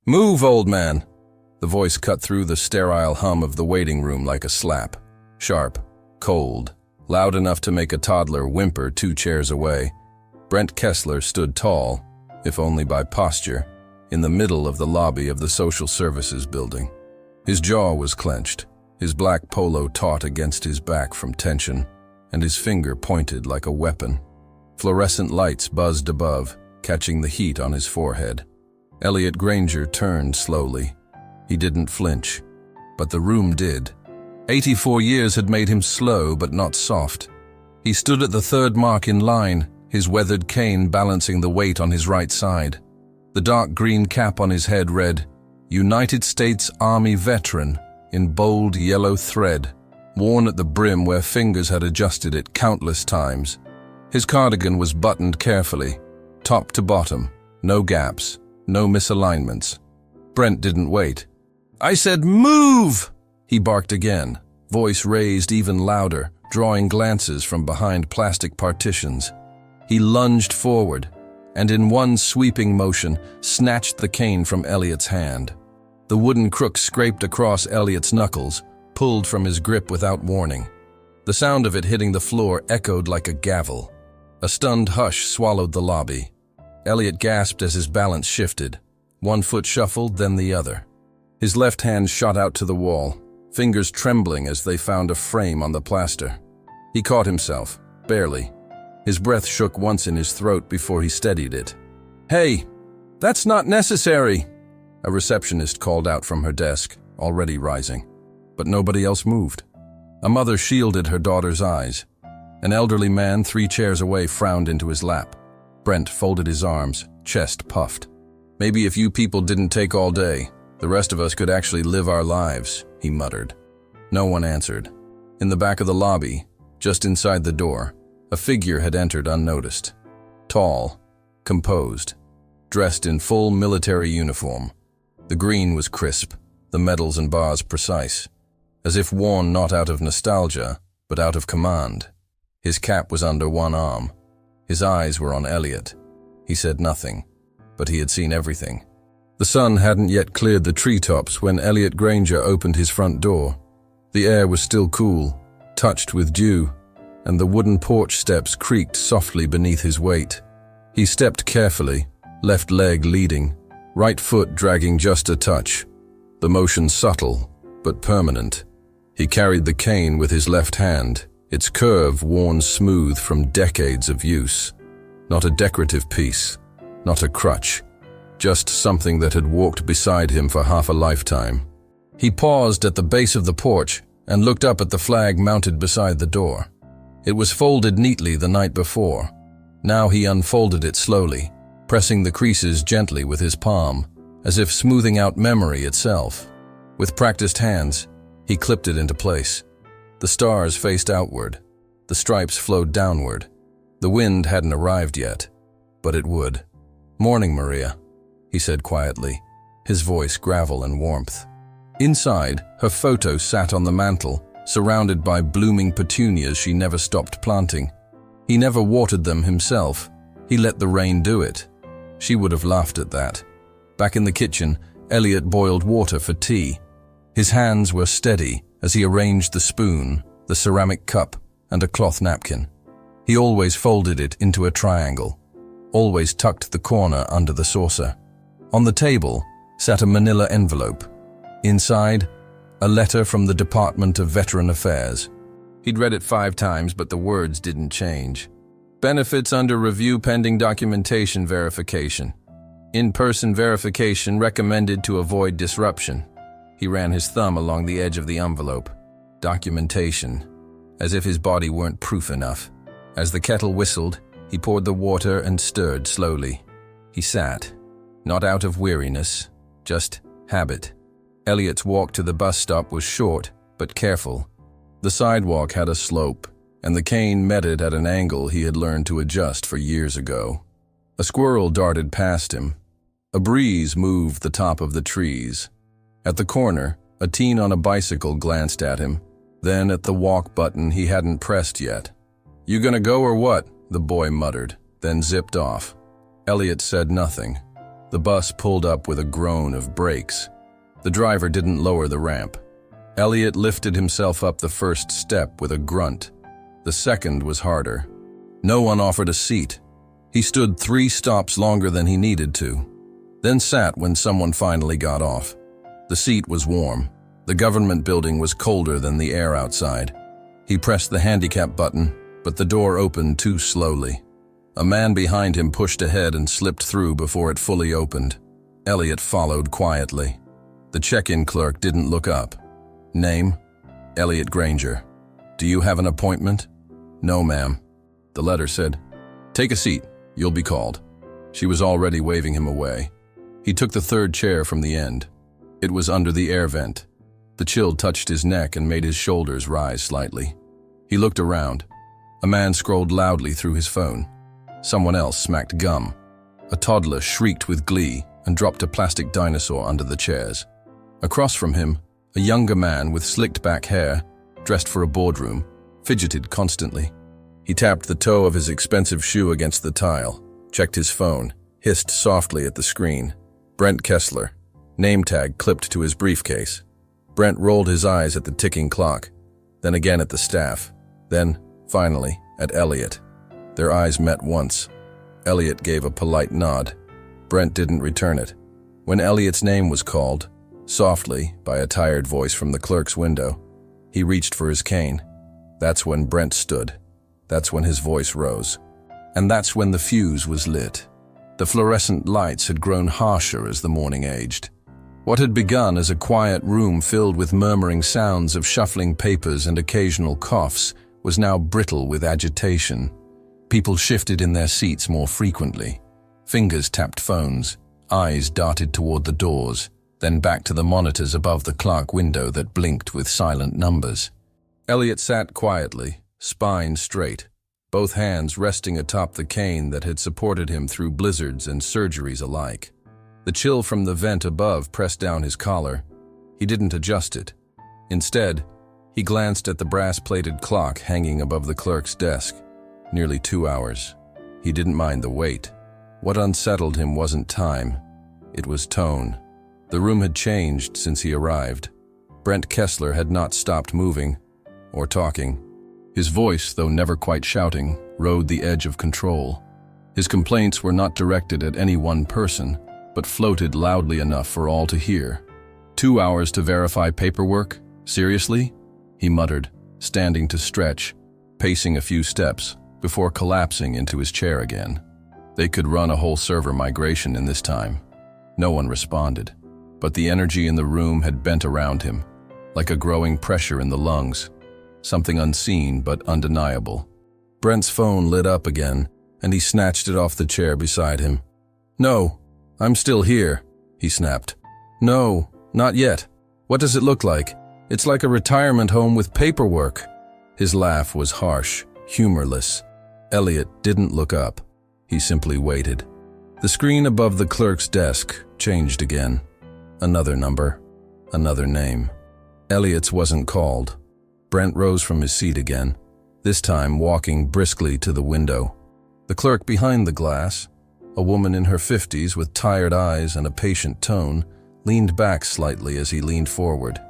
Move, old man! The voice cut through the sterile hum of the waiting room like a slap. Sharp, cold, loud enough to make a toddler whimper 2 chairs away. Brent Kessler stood tall, if only by posture, in the middle of the lobby of the social services building. His jaw was clenched, his black polo taut against his back from tension, and his finger pointed like a weapon. Fluorescent lights buzzed above, catching the heat on his forehead. Elliot Granger turned slowly. He didn't flinch, but the room did. 84 years had made him slow but not soft. He stood at the 3rd mark in line, his weathered cane balancing the weight on his right side. The dark green cap on his head read, United States Army Veteran, in bold yellow thread, worn at the brim where fingers had adjusted it countless times. His cardigan was buttoned carefully, top to bottom, no gaps, no misalignments. Brent didn't wait. "I said move!" he barked again, voice raised even louder, drawing glances from behind plastic partitions. He lunged forward, and in one sweeping motion, snatched the cane from Elliot's hand. The wooden crook scraped across Elliot's knuckles, pulled from his grip without warning. The sound of it hitting the floor echoed like a gavel. A stunned hush swallowed the lobby. Elliot gasped as his balance shifted. One foot shuffled, then the other. His left hand shot out to the wall, fingers trembling as they found a frame on the plaster. He caught himself, barely. His breath shook once in his throat before he steadied it. "Hey, that's not necessary," a receptionist called out from her desk, already rising. But nobody else moved. A mother shielded her daughter's eyes. An elderly man 3 chairs away frowned into his lap. Brent folded his arms, chest puffed. "Maybe if you people didn't take all day, the rest of us could actually live our lives," he muttered. No one answered. In the back of the lobby, just inside the door, a figure had entered unnoticed. Tall, composed, dressed in full military uniform. The green was crisp, the medals and bars precise, as if worn not out of nostalgia, but out of command. His cap was under one arm. His eyes were on Elliot. He said nothing, but he had seen everything. The sun hadn't yet cleared the treetops when Elliot Granger opened his front door. The air was still cool, touched with dew, and the wooden porch steps creaked softly beneath his weight. He stepped carefully, left leg leading, right foot dragging just a touch, the motion subtle but permanent. He carried the cane with his left hand, its curve worn smooth from decades of use. Not a decorative piece, not a crutch, just something that had walked beside him for half a lifetime. He paused at the base of the porch and looked up at the flag mounted beside the door. It was folded neatly the night before. Now he unfolded it slowly, pressing the creases gently with his palm, as if smoothing out memory itself. With practiced hands, he clipped it into place. The stars faced outward. The stripes flowed downward. The wind hadn't arrived yet, but it would. "Morning, Maria," he said quietly, his voice gravel and warmth. Inside, her photo sat on the mantel, surrounded by blooming petunias she never stopped planting. He never watered them himself. He let the rain do it. She would have laughed at that. Back in the kitchen, Elliot boiled water for tea. His hands were steady as he arranged the spoon, the ceramic cup, and a cloth napkin. He always folded it into a triangle, always tucked the corner under the saucer. On the table sat a manila envelope. Inside, a letter from the Department of Veteran Affairs. He'd read it 5 times, but the words didn't change. Benefits under review pending documentation verification. In-person verification recommended to avoid disruption. He ran his thumb along the edge of the envelope. Documentation. As if his body weren't proof enough. As the kettle whistled, he poured the water and stirred slowly. He sat, not out of weariness, just habit. Elliot's walk to the bus stop was short, but careful. The sidewalk had a slope, and the cane met it at an angle he had learned to adjust for years ago. A squirrel darted past him. A breeze moved the top of the trees. At the corner, a teen on a bicycle glanced at him, then at the walk button he hadn't pressed yet. "You gonna go or what?" the boy muttered, then zipped off. Elliot said nothing. The bus pulled up with a groan of brakes. The driver didn't lower the ramp. Elliot lifted himself up the first step with a grunt. The second was harder. No one offered a seat. He stood 3 stops longer than he needed to, then sat when someone finally got off. The seat was warm. The government building was colder than the air outside. He pressed the handicap button, but the door opened too slowly. A man behind him pushed ahead and slipped through before it fully opened. Elliot followed quietly. The check-in clerk didn't look up. Name? Elliot Granger. Do you have an appointment? No, ma'am. The letter said, take a seat. You'll be called. She was already waving him away. He took the third chair from the end. It was under the air vent. The chill touched his neck and made his shoulders rise slightly. He looked around. A man scrolled loudly through his phone. Someone else smacked gum. A toddler shrieked with glee and dropped a plastic dinosaur under the chairs. Across from him, a younger man with slicked back hair, dressed for a boardroom, fidgeted constantly. He tapped the toe of his expensive shoe against the tile, checked his phone, hissed softly at the screen. Brent Kessler. Name tag clipped to his briefcase. Brent rolled his eyes at the ticking clock, then again at the staff, then, finally, at Elliot. Their eyes met once. Elliot gave a polite nod. Brent didn't return it. When Elliot's name was called, softly, by a tired voice from the clerk's window, he reached for his cane. That's when Brent stood. That's when his voice rose. And that's when the fuse was lit. The fluorescent lights had grown harsher as the morning aged. What had begun as a quiet room filled with murmuring sounds of shuffling papers and occasional coughs was now brittle with agitation. People shifted in their seats more frequently. Fingers tapped phones, eyes darted toward the doors, then back to the monitors above the clock window that blinked with silent numbers. Elliot sat quietly, spine straight, both hands resting atop the cane that had supported him through blizzards and surgeries alike. The chill from the vent above pressed down his collar. He didn't adjust it. Instead, he glanced at the brass-plated clock hanging above the clerk's desk. Nearly 2 hours. He didn't mind the wait. What unsettled him wasn't time. It was tone. The room had changed since he arrived. Brent Kessler had not stopped moving or talking. His voice, though never quite shouting, rode the edge of control. His complaints were not directed at any one person, but floated loudly enough for all to hear. 2 hours to verify paperwork? Seriously? He muttered, standing to stretch, pacing a few steps, before collapsing into his chair again. They could run a whole server migration in this time. No one responded, but the energy in the room had bent around him, like a growing pressure in the lungs. Something unseen but undeniable. Brent's phone lit up again, and he snatched it off the chair beside him. No, I'm still here, he snapped. No, not yet. What does it look like? It's like a retirement home with paperwork. His laugh was harsh, humorless. Elliot didn't look up. He simply waited. The screen above the clerk's desk changed again. Another number, another name. Elliot's wasn't called. Brent rose from his seat again, this time walking briskly to the window. The clerk behind the glass, a woman in her 50s with tired eyes and a patient tone, leaned back slightly as he leaned forward.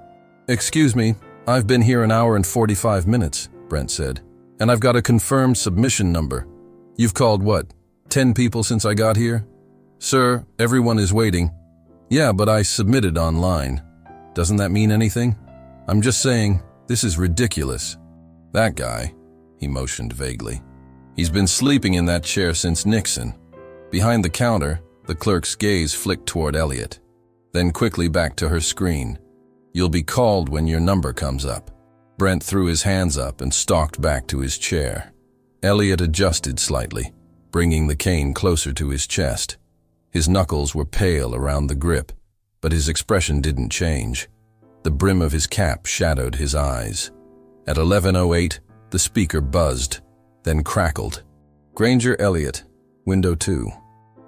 Excuse me, I've been here an hour and 45 minutes, Brent said, and I've got a confirmed submission number. You've called what, 10 people since I got here? Sir, everyone is waiting. Yeah, but I submitted online. Doesn't that mean anything? I'm just saying, this is ridiculous. That guy, he motioned vaguely. He's been sleeping in that chair since Nixon. Behind the counter, the clerk's gaze flicked toward Elliot, then quickly back to her screen. You'll be called when your number comes up. Brent threw his hands up and stalked back to his chair. Elliot adjusted slightly, bringing the cane closer to his chest. His knuckles were pale around the grip, but his expression didn't change. The brim of his cap shadowed his eyes. At 11:08, the speaker buzzed, then crackled. Granger Elliot, window 2.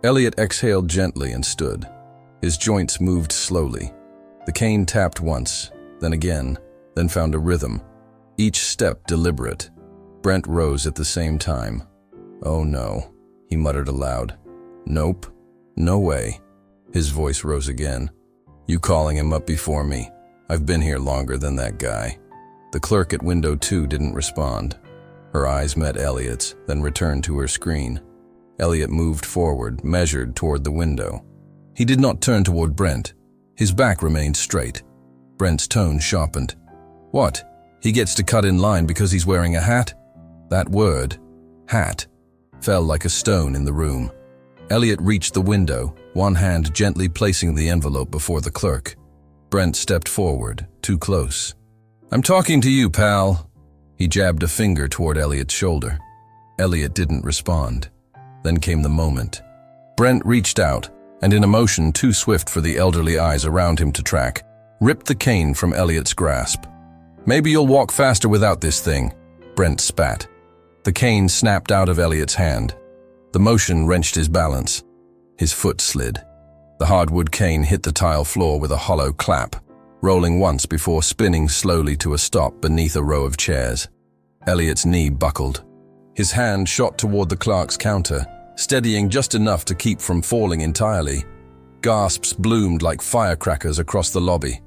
Elliot exhaled gently and stood. His joints moved slowly. The cane tapped once, then again, then found a rhythm, each step deliberate. Brent rose at the same time. Oh no, he muttered aloud. Nope, no way. His voice rose again. "You calling him up before me? I've been here longer than that guy." The clerk at window 2 didn't respond. Her eyes met Elliot's, then returned to her screen. Elliot moved forward, measured toward the window. He did not turn toward Brent. His back remained straight. Brent's tone sharpened. "What? He gets to cut in line because he's wearing a hat?" That word, hat, fell like a stone in the room. Elliot reached the window, one hand gently placing the envelope before the clerk. Brent stepped forward, too close. "I'm talking to you, pal." He jabbed a finger toward Elliot's shoulder. Elliot didn't respond. Then came the moment. Brent reached out, and in a motion too swift for the elderly eyes around him to track, ripped the cane from Elliot's grasp. "Maybe you'll walk faster without this thing," Brent spat. The cane snapped out of Elliot's hand. The motion wrenched his balance. His foot slid. The hardwood cane hit the tile floor with a hollow clap, rolling once before spinning slowly to a stop beneath a row of chairs. Elliot's knee buckled. His hand shot toward the clerk's counter, steadying just enough to keep from falling entirely. Gasps bloomed like firecrackers across the lobby.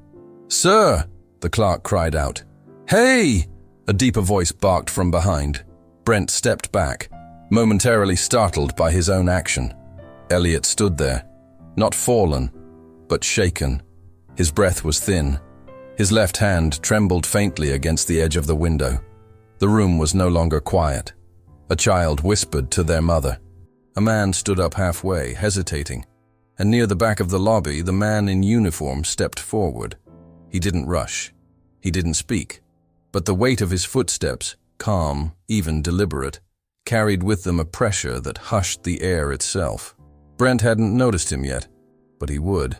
"Sir!" the clerk cried out. "Hey!" a deeper voice barked from behind. Brent stepped back, momentarily startled by his own action. Elliot stood there, not fallen, but shaken. His breath was thin. His left hand trembled faintly against the edge of the window. The room was no longer quiet. A child whispered to their mother. A man stood up halfway, hesitating, and near the back of the lobby, the man in uniform stepped forward. He didn't rush. He didn't speak. But the weight of his footsteps, calm, even deliberate, carried with them a pressure that hushed the air itself. Brent hadn't noticed him yet, but he would.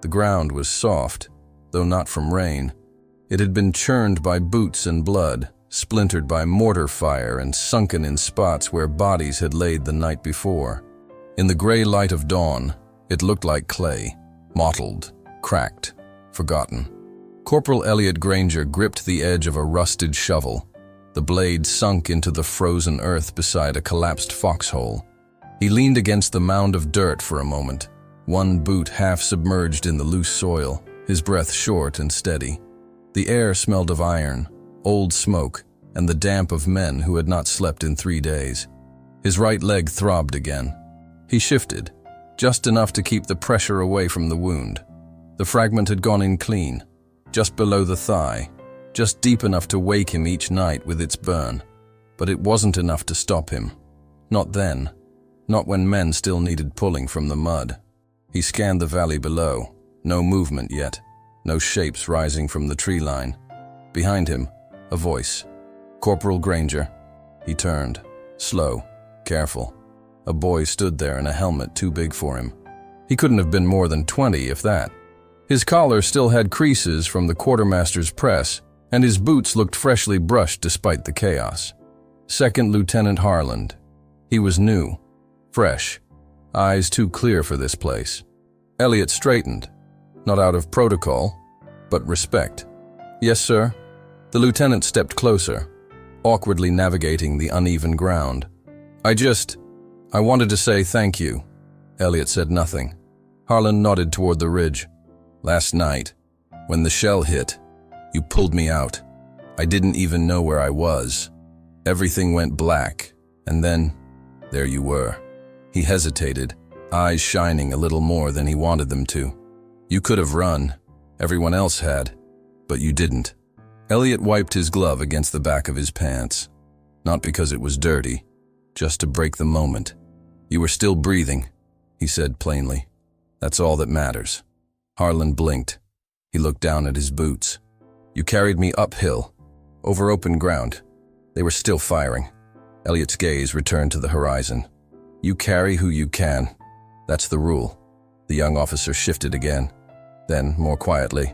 The ground was soft, though not from rain. It had been churned by boots and blood, splintered by mortar fire and sunken in spots where bodies had laid the night before. In the gray light of dawn, it looked like clay, mottled, cracked, forgotten. Corporal Elliot Granger gripped the edge of a rusted shovel. The blade sunk into the frozen earth beside a collapsed foxhole. He leaned against the mound of dirt for a moment, one boot half submerged in the loose soil, his breath short and steady. The air smelled of iron, old smoke, and the damp of men who had not slept in 3 days. His right leg throbbed again. He shifted, just enough to keep the pressure away from the wound. The fragment had gone in clean, just below the thigh, just deep enough to wake him each night with its burn. But it wasn't enough to stop him. Not then. Not when men still needed pulling from the mud. He scanned the valley below. No movement yet. No shapes rising from the tree line. Behind him, a voice. "Corporal Granger." He turned. Slow. Careful. A boy stood there in a helmet too big for him. He couldn't have been more than 20, if that. His collar still had creases from the quartermaster's press, and his boots looked freshly brushed despite the chaos. Second Lieutenant Harland. He was new. Fresh. Eyes too clear for this place. Elliot straightened. Not out of protocol, but respect. "Yes, sir." The lieutenant stepped closer, awkwardly navigating the uneven ground. I wanted to say thank you." Elliot said nothing. Harlan nodded toward the ridge. "Last night, when the shell hit, you pulled me out. I didn't even know where I was. Everything went black, and then, there you were." He hesitated, eyes shining a little more than he wanted them to. "You could have run. Everyone else had. But you didn't." Elliot wiped his glove against the back of his pants. Not because it was dirty, just to break the moment. "You were still breathing," he said plainly. "That's all that matters." Harlan blinked. He looked down at his boots. "You carried me uphill, over open ground. They were still firing." Elliot's gaze returned to the horizon. "You carry who you can. That's the rule." The young officer shifted again. Then, more quietly,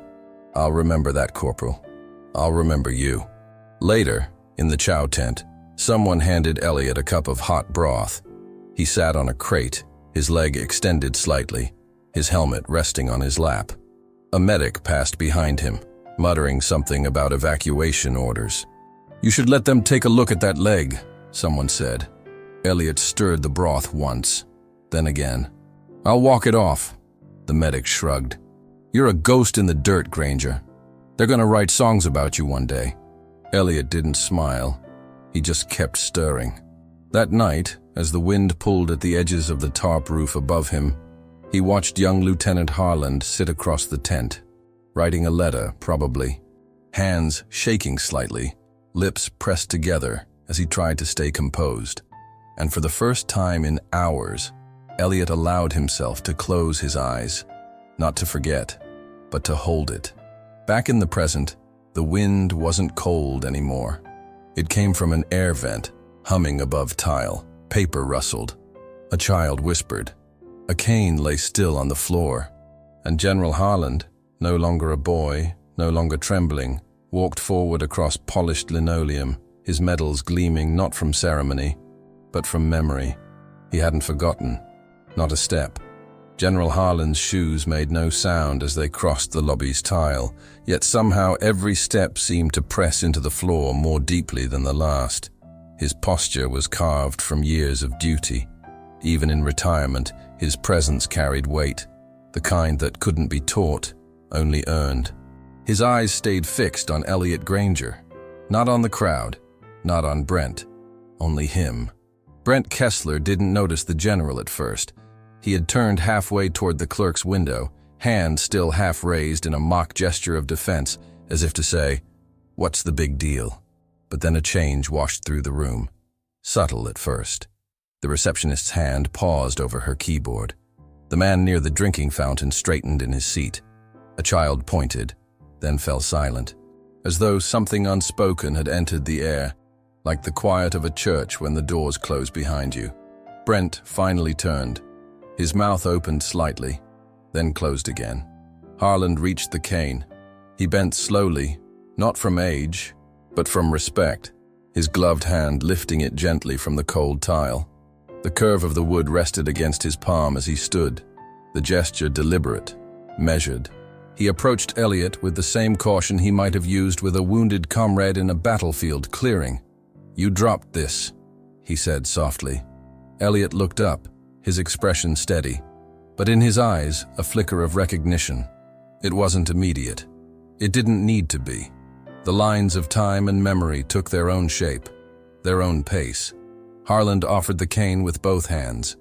"I'll remember that, Corporal. I'll remember you." Later, in the chow tent, someone handed Elliot a cup of hot broth. He sat on a crate, his leg extended slightly, his helmet resting on his lap. A medic passed behind him, muttering something about evacuation orders. "You should let them take a look at that leg," someone said. Elliot stirred the broth once, then again. "I'll walk it off." The medic shrugged. "You're a ghost in the dirt, Granger. They're gonna write songs about you one day." Elliot didn't smile. He just kept stirring. That night, as the wind pulled at the edges of the tarp roof above him, he watched young Lieutenant Harland sit across the tent, writing a letter, probably, hands shaking slightly, lips pressed together as he tried to stay composed. And for the first time in hours, Elliot allowed himself to close his eyes, not to forget, but to hold it. Back in the present, the wind wasn't cold anymore. It came from an air vent, humming above tile. Paper rustled. A child whispered. A cane lay still on the floor, and General Harland, no longer a boy, no longer trembling, walked forward across polished linoleum, his medals gleaming not from ceremony, but from memory. He hadn't forgotten. Not a step. General Harland's shoes made no sound as they crossed the lobby's tile, yet somehow every step seemed to press into the floor more deeply than the last. His posture was carved from years of duty. Even in retirement, his presence carried weight, the kind that couldn't be taught, only earned. His eyes stayed fixed on Elliot Granger, not on the crowd, not on Brent, only him. Brent Kessler didn't notice the general at first. He had turned halfway toward the clerk's window, hand still half raised in a mock gesture of defense, as if to say, "What's the big deal?" But then a change washed through the room. Subtle at first. The receptionist's hand paused over her keyboard. The man near the drinking fountain straightened in his seat. A child pointed, then fell silent, as though something unspoken had entered the air, like the quiet of a church when the doors close behind you. Brent finally turned. His mouth opened slightly, then closed again. Harland reached the cane. He bent slowly, not from age, but from respect, his gloved hand lifting it gently from the cold tile. The curve of the wood rested against his palm as he stood, the gesture deliberate, measured. He approached Elliot with the same caution he might have used with a wounded comrade in a battlefield clearing. "You dropped this," he said softly. Elliot looked up, his expression steady, but in his eyes a flicker of recognition. It wasn't immediate. It didn't need to be. The lines of time and memory took their own shape, their own pace. Harland offered the cane with both hands.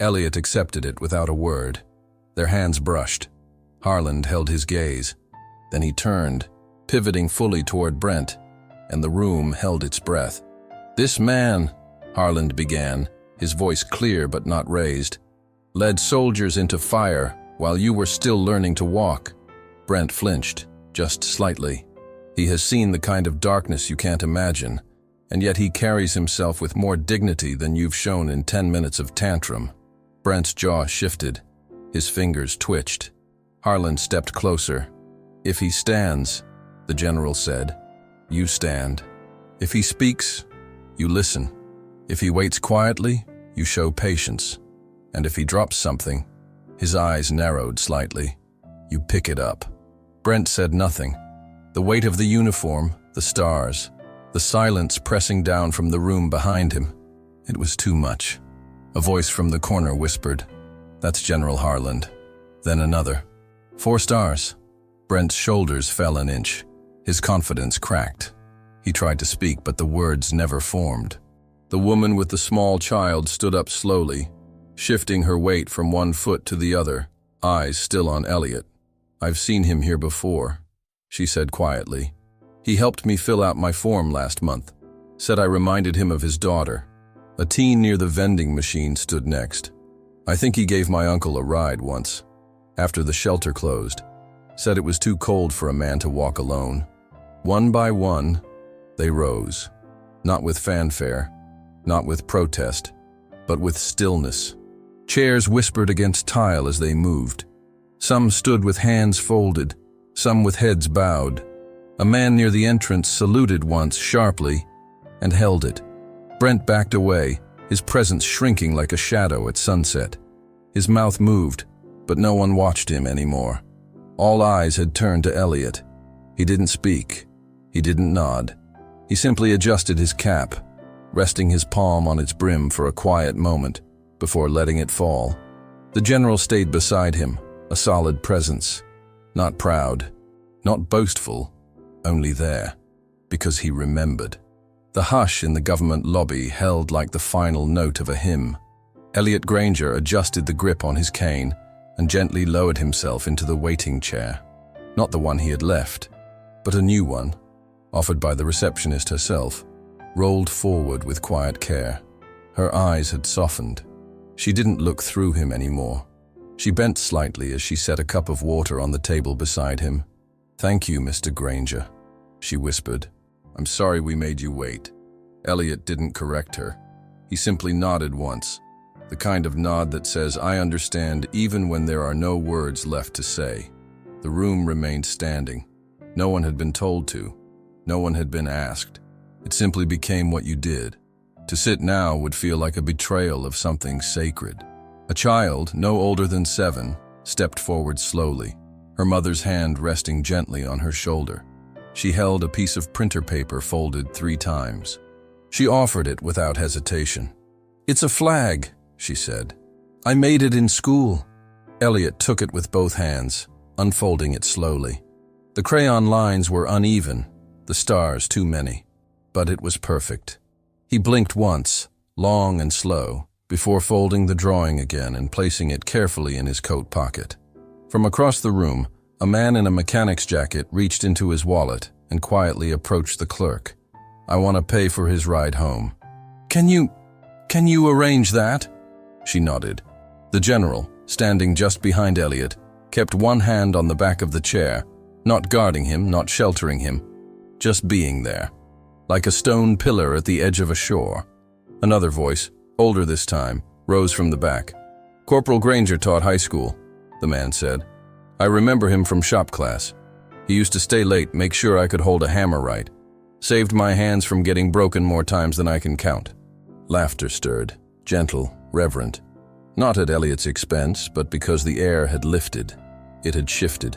Elliot accepted it without a word. Their hands brushed. Harland held his gaze. Then he turned, pivoting fully toward Brent, and the room held its breath. "This man," Harland began, his voice clear but not raised, "led soldiers into fire while you were still learning to walk." Brent flinched, just slightly. He has seen the kind of darkness you can't imagine, and yet he carries himself with more dignity than you've shown in 10 minutes of tantrum. Brent's jaw shifted. His fingers twitched. Harland stepped closer. "If he stands," the general said, "you stand. If he speaks, you listen. If he waits quietly, you show patience. And if he drops something," his eyes narrowed slightly, "you pick it up." Brent said nothing. The weight of the uniform, the stars, the silence pressing down from the room behind him. It was too much. A voice from the corner whispered, "That's General Harland." Then another. "4 stars." Brent's shoulders fell an inch. His confidence cracked. He tried to speak, but the words never formed. The woman with the small child stood up slowly, shifting her weight from one foot to the other, eyes still on Elliot. "I've seen him here before," she said quietly. "He helped me fill out my form last month. Said I reminded him of his daughter." A teen near the vending machine stood next. "I think he gave my uncle a ride once, after the shelter closed. Said it was too cold for a man to walk alone." One by one, they rose, not with fanfare, not with protest, but with stillness. Chairs whispered against tile as they moved. Some stood with hands folded, some with heads bowed. A man near the entrance saluted once sharply and held it. Brent backed away, his presence shrinking like a shadow at sunset. His mouth moved, but no one watched him anymore. All eyes had turned to Elliot. He didn't speak. He didn't nod. He simply adjusted his cap, resting his palm on its brim for a quiet moment before letting it fall. The general stayed beside him, A solid presence. Not proud, not boastful, only there, because he remembered. The hush in the government lobby held like the final note of a hymn. Elliot Granger adjusted the grip on his cane and gently lowered himself into the waiting chair. Not the one he had left, but a new one, offered by the receptionist herself, rolled forward with quiet care. Her eyes had softened. She didn't look through him anymore. She bent slightly as she set a cup of water on the table beside him. "Thank you, Mr. Granger," she whispered. "I'm sorry we made you wait." Elliot didn't correct her. He simply nodded once, the kind of nod that says, "I understand," even when there are no words left to say. The room remained standing. No one had been told to. No one had been asked. It simply became what you did. To sit now would feel like a betrayal of something sacred. A child, no older than 7, stepped forward slowly, her mother's hand resting gently on her shoulder. She held a piece of printer paper folded 3 times. She offered it without hesitation. "It's a flag," she said. "I made it in school." Elliot took it with both hands, unfolding it slowly. The crayon lines were uneven, the stars too many, but it was perfect. He blinked once, long and slow, before folding the drawing again and placing it carefully in his coat pocket. From across the room, a man in a mechanic's jacket reached into his wallet and quietly approached the clerk. "I want to pay for his ride home." Can you arrange that?" She nodded. The general, standing just behind Elliot, kept one hand on the back of the chair, not guarding him, not sheltering him, just being there, like a stone pillar at the edge of a shore. Another voice, older this time, rose from the back. "Corporal Granger taught high school," the man said. "I remember him from shop class. He used to stay late, make sure I could hold a hammer right. Saved my hands from getting broken more times than I can count." Laughter stirred, gentle, reverent. Not at Elliot's expense, but because the air had lifted. It had shifted.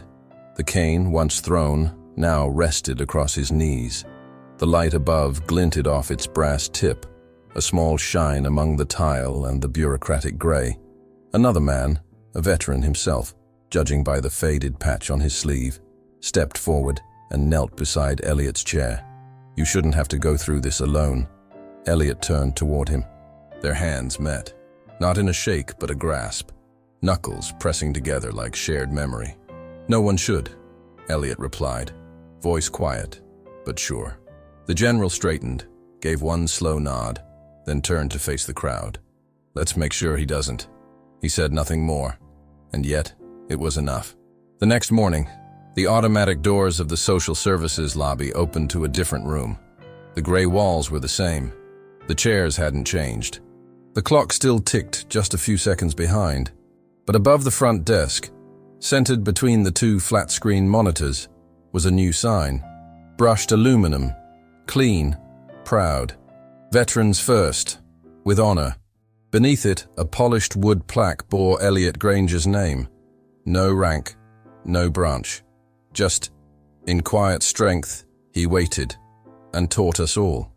The cane, once thrown, now rested across his knees. The light above glinted off its brass tip, a small shine among the tile and the bureaucratic gray. Another man, a veteran himself, judging by the faded patch on his sleeve, stepped forward and knelt beside Elliot's chair. "You shouldn't have to go through this alone." Elliot turned toward him. Their hands met, not in a shake but a grasp, knuckles pressing together like shared memory. "No one should," Elliot replied, voice quiet, but sure. The general straightened, gave one slow nod, then turned to face the crowd. "Let's make sure he doesn't." He said nothing more, and yet it was enough. The next morning, the automatic doors of the social services lobby opened to a different room. The gray walls were the same. The chairs hadn't changed. The clock still ticked just a few seconds behind, but above the front desk, centered between the 2 flat-screen monitors, was a new sign. Brushed aluminum, clean, proud. "Veterans First, with honor." Beneath it, a polished wood plaque bore Elliot Granger's name. No rank, no branch. Just, in quiet strength, he waited and taught us all.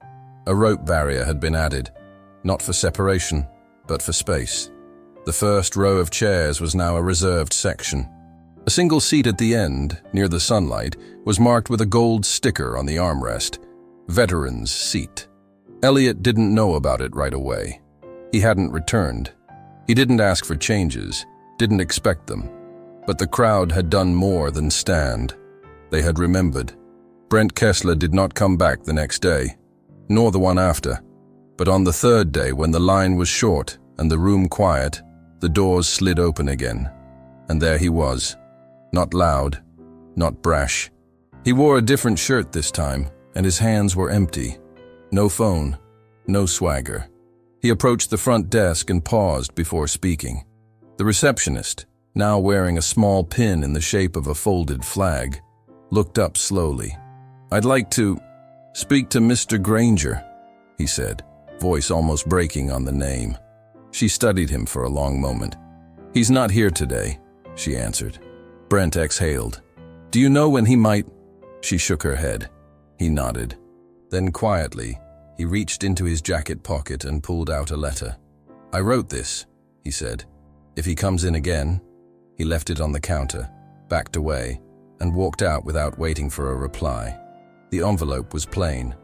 A rope barrier had been added, not for separation, but for space. The first row of chairs was now a reserved section. A single seat at the end, near the sunlight, was marked with a gold sticker on the armrest, "Veterans Seat." Elliot didn't know about it right away. He hadn't returned. He didn't ask for changes, didn't expect them. But the crowd had done more than stand. They had remembered. Brent Kessler did not come back the next day, nor the one after. But on the 3rd day, when the line was short and the room quiet, the doors slid open again. And there he was. Not loud, not brash. He wore a different shirt this time, and his hands were empty. No phone, no swagger. He approached the front desk and paused before speaking. The receptionist, now wearing a small pin in the shape of a folded flag, looked up slowly. "I'd like to speak to Mr. Granger," he said, voice almost breaking on the name. She studied him for a long moment. "He's not here today," she answered. Brent exhaled. "Do you know when he might?" She shook her head. He nodded. Then quietly, he reached into his jacket pocket and pulled out a letter. "I wrote this," he said. "If he comes in again, He left it on the counter, backed away, and walked out without waiting for a reply. The envelope was plain,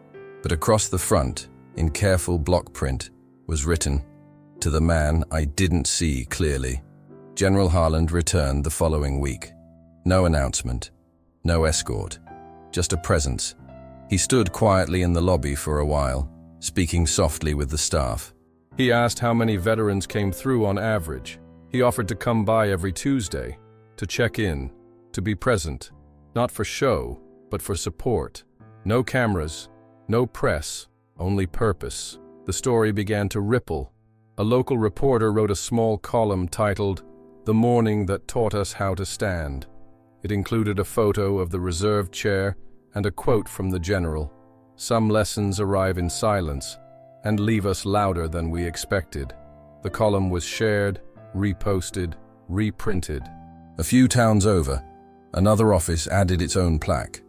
but across the front, in careful block print, was written, "To the man I didn't see clearly. General Harland returned the following week." No announcement, no escort, just a presence. He stood quietly in the lobby for a while, speaking softly with the staff. He asked how many veterans came through on average. He offered to come by every Tuesday, to check in, to be present, not for show, but for support. No cameras, no press, only purpose. The story began to ripple. A local reporter wrote a small column titled, "The Morning That Taught Us How to Stand." It included a photo of the reserve chair and a quote from the general. "Some lessons arrive in silence and leave us louder than we expected." The column was shared, reposted, reprinted. A few towns over, another office added its own plaque.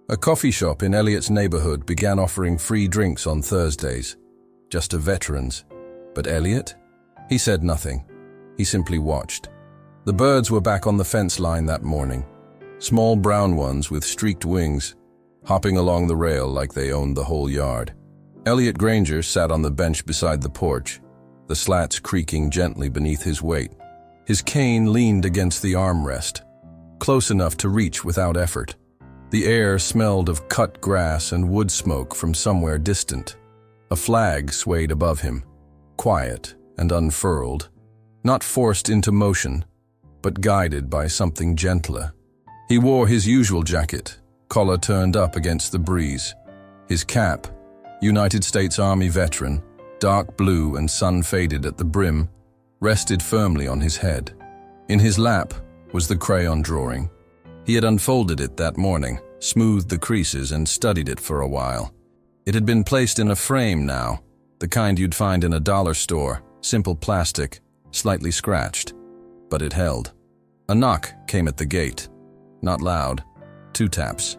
A coffee shop in Elliot's neighborhood began offering free drinks on Thursdays, just to veterans. But Elliot? He said nothing. He simply watched. The birds were back on the fence line that morning, small brown ones with streaked wings, hopping along the rail like they owned the whole yard. Elliot Granger sat on the bench beside the porch, the slats creaking gently beneath his weight. His cane leaned against the armrest, close enough to reach without effort. The air smelled of cut grass and wood smoke from somewhere distant. A flag swayed above him, quiet and unfurled, not forced into motion, but guided by something gentler. He wore his usual jacket, collar turned up against the breeze. His cap, United States Army veteran, dark blue and sun-faded at the brim, rested firmly on his head. In his lap was the crayon drawing. He had unfolded it that morning, smoothed the creases, and studied it for a while. It had been placed in a frame now, the kind you'd find in a dollar store, simple plastic, slightly scratched. But it held. A knock came at the gate. Not loud. 2 taps.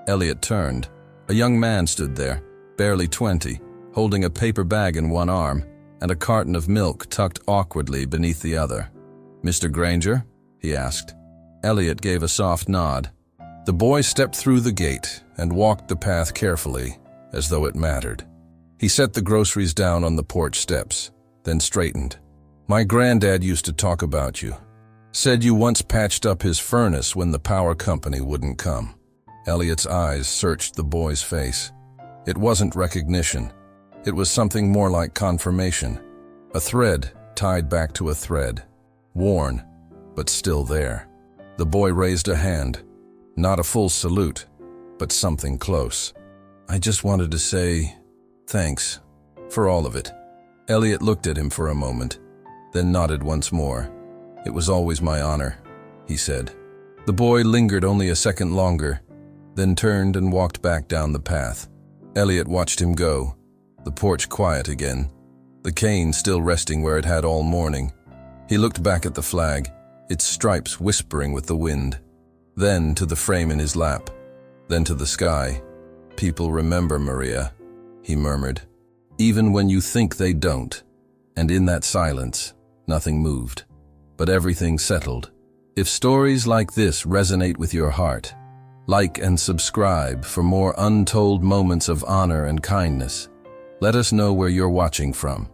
Elliot turned. A young man stood there, barely 20, holding a paper bag in one arm and a carton of milk tucked awkwardly beneath the other. "Mr. Granger?" he asked. Elliot gave a soft nod. The boy stepped through the gate and walked the path carefully, as though it mattered. He set the groceries down on the porch steps, then straightened. "My granddad used to talk about you. Said you once patched up his furnace when the power company wouldn't come." Elliot's eyes searched the boy's face. It wasn't recognition. It was something more like confirmation. A thread tied back to a thread. Worn, but still there. The boy raised a hand. Not a full salute, but something close. "I just wanted to say thanks for all of it." Elliot looked at him for a moment, then nodded once more. "It was always my honor," he said. The boy lingered only a second longer, then turned and walked back down the path. Elliot watched him go, the porch quiet again, the cane still resting where it had all morning. He looked back at the flag, its stripes whispering with the wind, then to the frame in his lap, then to the sky. "People remember, Maria," he murmured, "even when you think they don't." And in that silence, nothing moved, but everything settled. If stories like this resonate with your heart, like and subscribe for more untold moments of honor and kindness. Let us know where you're watching from,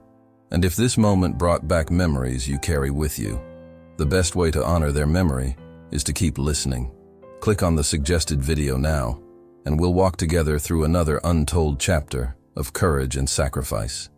and if this moment brought back memories you carry with you. The best way to honor their memory is to keep listening. Click on the suggested video now, and we'll walk together through another untold chapter of courage and sacrifice.